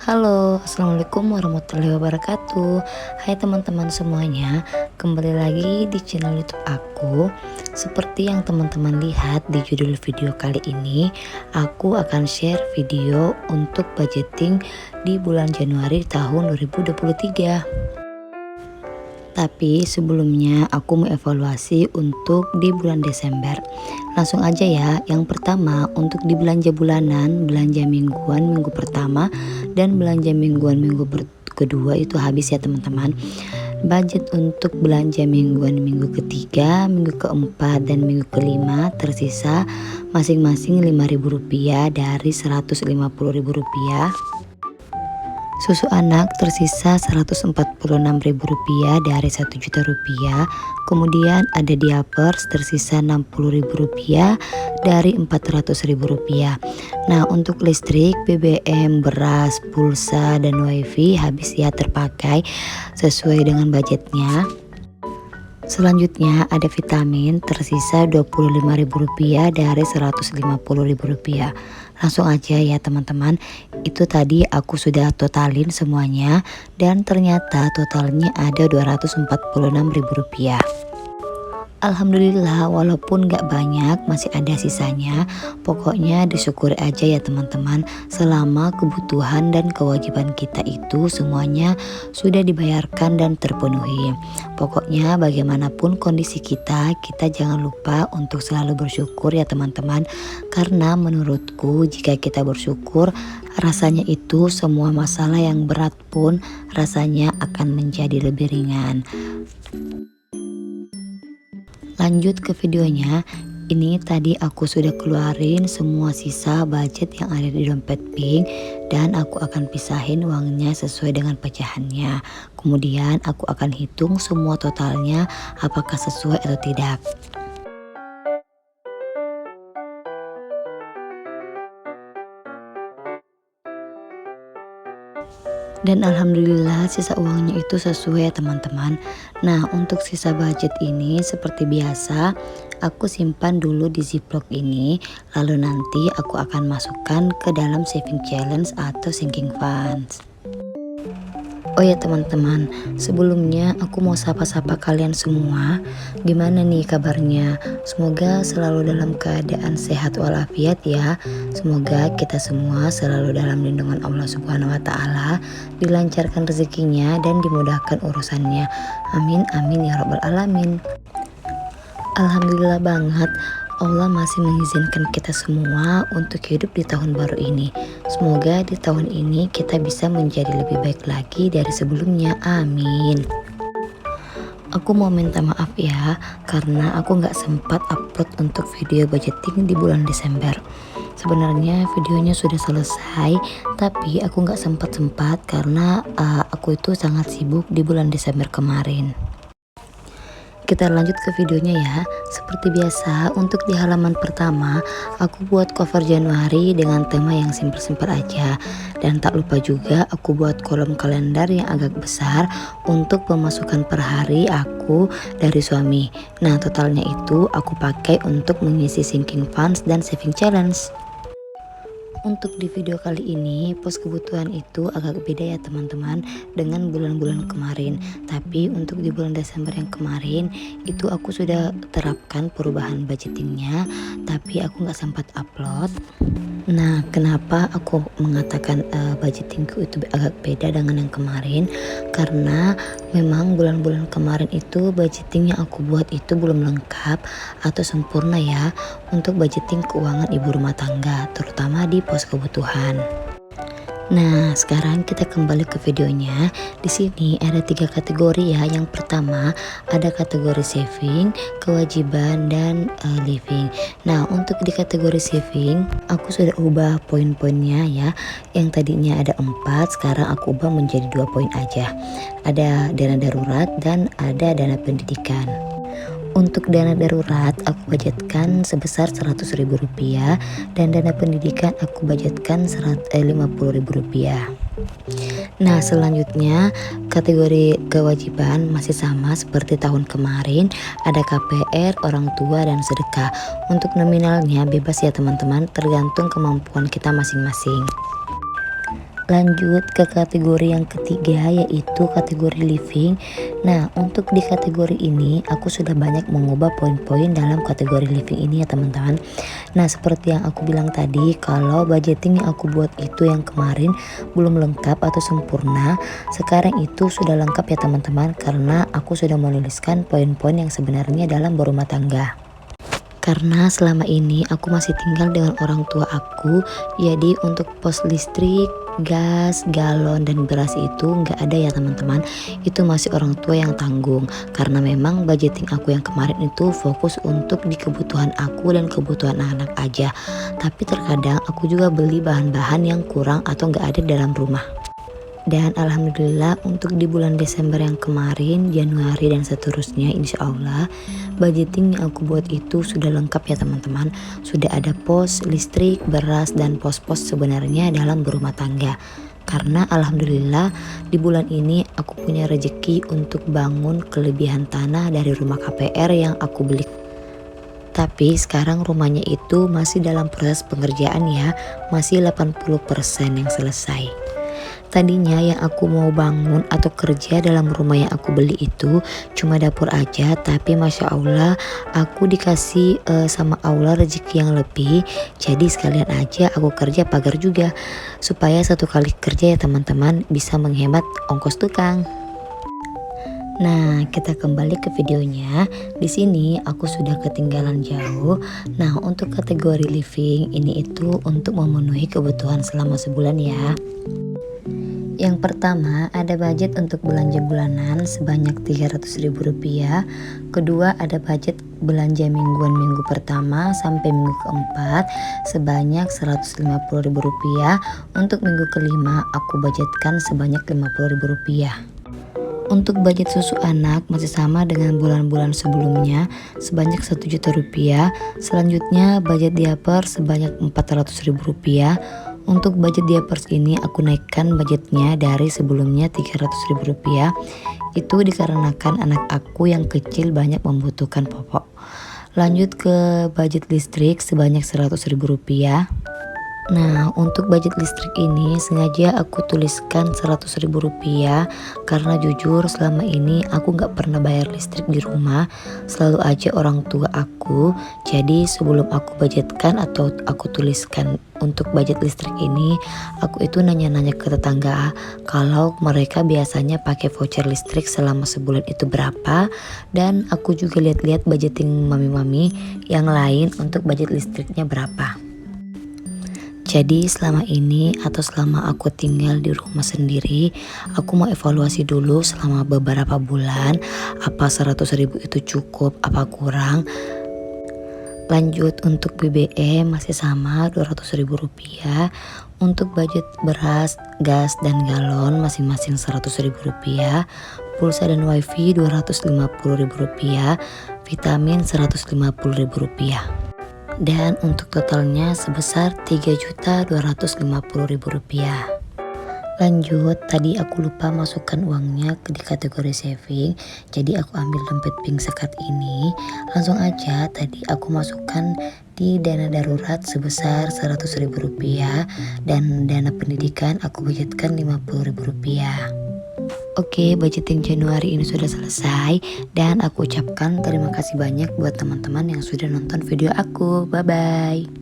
Halo, assalamualaikum warahmatullahi wabarakatuh. Hai teman-teman semuanya, kembali lagi di channel YouTube aku. Seperti yang teman-teman lihat di judul video kali ini, aku akan share video untuk budgeting di bulan Januari tahun 2023. Tapi sebelumnya aku mau evaluasi untuk di bulan Desember. Langsung aja ya. Yang pertama, untuk di belanja bulanan, belanja mingguan minggu pertama dan belanja mingguan minggu kedua itu habis ya teman-teman. Budget untuk belanja mingguan minggu ketiga, minggu keempat dan minggu kelima tersisa masing-masing Rp5.000 dari Rp150.000. Susu anak tersisa Rp146.000 dari Rp1.000.000. Kemudian ada diapers tersisa Rp60.000 dari Rp400.000. Nah, untuk listrik, BBM, beras, pulsa dan wifi habis ya terpakai sesuai dengan budgetnya. Selanjutnya ada vitamin tersisa Rp25.000 dari Rp150.000. Langsung aja ya teman-teman, itu tadi aku sudah totalin semuanya dan ternyata totalnya ada Rp246.000. Alhamdulillah, walaupun gak banyak masih ada sisanya. Pokoknya disyukuri aja ya teman-teman, selama kebutuhan dan kewajiban kita itu semuanya sudah dibayarkan dan terpenuhi. Pokoknya bagaimanapun kondisi kita jangan lupa untuk selalu bersyukur ya teman-teman. Karena menurutku jika kita bersyukur, rasanya itu semua masalah yang berat pun rasanya akan menjadi lebih ringan. Lanjut ke videonya. Ini tadi aku sudah keluarin semua sisa budget yang ada di dompet pink dan aku akan pisahin uangnya sesuai dengan pecahannya. Kemudian aku akan hitung semua totalnya apakah sesuai atau tidak. Dan alhamdulillah sisa uangnya itu sesuai ya teman-teman. Nah, untuk sisa budget ini seperti biasa aku simpan dulu di ziplock ini, lalu nanti aku akan masukkan ke dalam saving challenge atau sinking funds. Oh ya teman-teman, sebelumnya aku mau sapa-sapa kalian semua. Gimana nih kabarnya? Semoga selalu dalam keadaan sehat walafiat ya. Semoga kita semua selalu dalam lindungan Allah Subhanahu wa taala, dilancarkan rezekinya dan dimudahkan urusannya. Amin amin ya rabbal alamin. Alhamdulillah banget Allah masih mengizinkan kita semua untuk hidup di tahun baru ini. Semoga di tahun ini kita bisa menjadi lebih baik lagi dari sebelumnya. Amin. Aku mau minta maaf ya, karena aku gak sempat upload untuk video budgeting di bulan Desember. Sebenarnya videonya sudah selesai, tapi aku gak sempat karena aku itu sangat sibuk di bulan Desember kemarin. Kita lanjut ke videonya ya. Seperti biasa, untuk di halaman pertama aku buat cover Januari dengan tema yang simpel-simpel aja. Dan tak lupa juga aku buat kolom kalender yang agak besar untuk pemasukan per hari aku dari suami. Nah, totalnya itu aku pakai untuk mengisi sinking funds dan saving challenge. Untuk di video kali ini pos kebutuhan itu agak beda ya teman-teman dengan bulan-bulan kemarin. Tapi untuk di bulan Desember yang kemarin itu aku sudah terapkan perubahan budgetingnya, tapi aku nggak sempat upload. Nah, kenapa aku mengatakan budgetingku itu agak beda dengan yang kemarin? Karena memang bulan-bulan kemarin itu budgeting yang aku buat itu belum lengkap atau sempurna ya untuk budgeting keuangan ibu rumah tangga, terutama di pos kebutuhan. Nah, sekarang kita kembali ke videonya. Di sini ada 3 kategori ya. Yang pertama ada kategori saving, kewajiban dan living. Nah, untuk di kategori saving aku sudah ubah poin-poinnya ya. Yang tadinya ada 4, sekarang aku ubah menjadi 2 poin aja. Ada dana darurat dan ada dana pendidikan. Untuk dana darurat aku budgetkan sebesar Rp100.000 dan dana pendidikan aku budgetkan Rp50.000. Nah, selanjutnya kategori kewajiban masih sama seperti tahun kemarin, ada KPR, orang tua dan sedekah. Untuk nominalnya bebas ya teman-teman, tergantung kemampuan kita masing-masing. Lanjut ke kategori yang ketiga, yaitu kategori living. Nah, untuk di kategori ini aku sudah banyak mengubah poin-poin dalam kategori living ini ya teman-teman. Nah, seperti yang aku bilang tadi, kalau budgeting yang aku buat itu yang kemarin belum lengkap atau sempurna, sekarang itu sudah lengkap ya teman-teman, karena aku sudah menuliskan poin-poin yang sebenarnya dalam berumah tangga. Karena selama ini aku masih tinggal dengan orang tua aku, jadi untuk pos listrik, gas, galon, dan beras itu nggak ada ya teman-teman. Itu masih orang tua yang tanggung, karena memang budgeting aku yang kemarin itu fokus untuk di kebutuhan aku dan kebutuhan anak-anak aja. Tapi terkadang aku juga beli bahan-bahan yang kurang atau nggak ada dalam rumah. Dan alhamdulillah untuk di bulan Desember yang kemarin, Januari dan seterusnya, insya Allah budgeting yang aku buat itu sudah lengkap ya teman-teman. Sudah ada pos listrik, beras, dan pos-pos sebenarnya dalam berumah tangga. Karena alhamdulillah di bulan ini aku punya rezeki untuk bangun kelebihan tanah dari rumah KPR yang aku beli. Tapi sekarang rumahnya itu masih dalam proses pengerjaan ya, masih 80% yang selesai. Tadinya yang aku mau bangun atau kerja dalam rumah yang aku beli itu cuma dapur aja, tapi Masya Allah aku dikasih sama Allah rezeki yang lebih. Jadi sekalian aja aku kerja pagar juga, supaya satu kali kerja ya teman-teman bisa menghemat ongkos tukang. Nah, kita kembali ke videonya. Di sini aku sudah ketinggalan jauh. Nah, untuk kategori living ini itu untuk memenuhi kebutuhan selama sebulan ya. Yang pertama ada budget untuk belanja bulanan sebanyak Rp300.000. Kedua ada budget belanja mingguan minggu pertama sampai minggu keempat sebanyak Rp150.000. Untuk minggu kelima aku budgetkan sebanyak Rp50.000. Untuk budget susu anak masih sama dengan bulan-bulan sebelumnya sebanyak Rp1 juta. Selanjutnya budget diaper sebanyak Rp400.000. Untuk budget diapers ini aku naikkan budgetnya dari sebelumnya Rp300.000. Itu dikarenakan anak aku yang kecil banyak membutuhkan popok. Lanjut ke budget listrik sebanyak Rp100.000. Nah, untuk budget listrik ini sengaja aku tuliskan Rp100.000 karena jujur selama ini aku gak pernah bayar listrik di rumah, selalu aja orang tua aku. Jadi sebelum aku budgetkan atau aku tuliskan untuk budget listrik ini, aku itu nanya-nanya ke tetangga kalau mereka biasanya pakai voucher listrik selama sebulan itu berapa, dan aku juga lihat-lihat budgeting mami-mami yang lain untuk budget listriknya berapa. Jadi selama ini atau selama aku tinggal di rumah sendiri, aku mau evaluasi dulu selama beberapa bulan, apa 100.000 itu cukup, apa kurang. Lanjut untuk BBM masih sama Rp200.000. Untuk budget beras, gas, dan galon masing-masing Rp100.000. Pulsa dan wifi Rp250.000. Vitamin Rp150.000. Dan untuk totalnya sebesar Rp3.250.000. Lanjut, tadi aku lupa masukkan uangnya di kategori saving, jadi aku ambil dompet pink sekat ini. Langsung aja tadi aku masukkan di dana darurat sebesar Rp100.000, dan dana pendidikan aku budgetkan Rp50.000. Oke, budgeting Januari ini sudah selesai, dan aku ucapkan terima kasih banyak buat teman-teman yang sudah nonton video aku. Bye bye.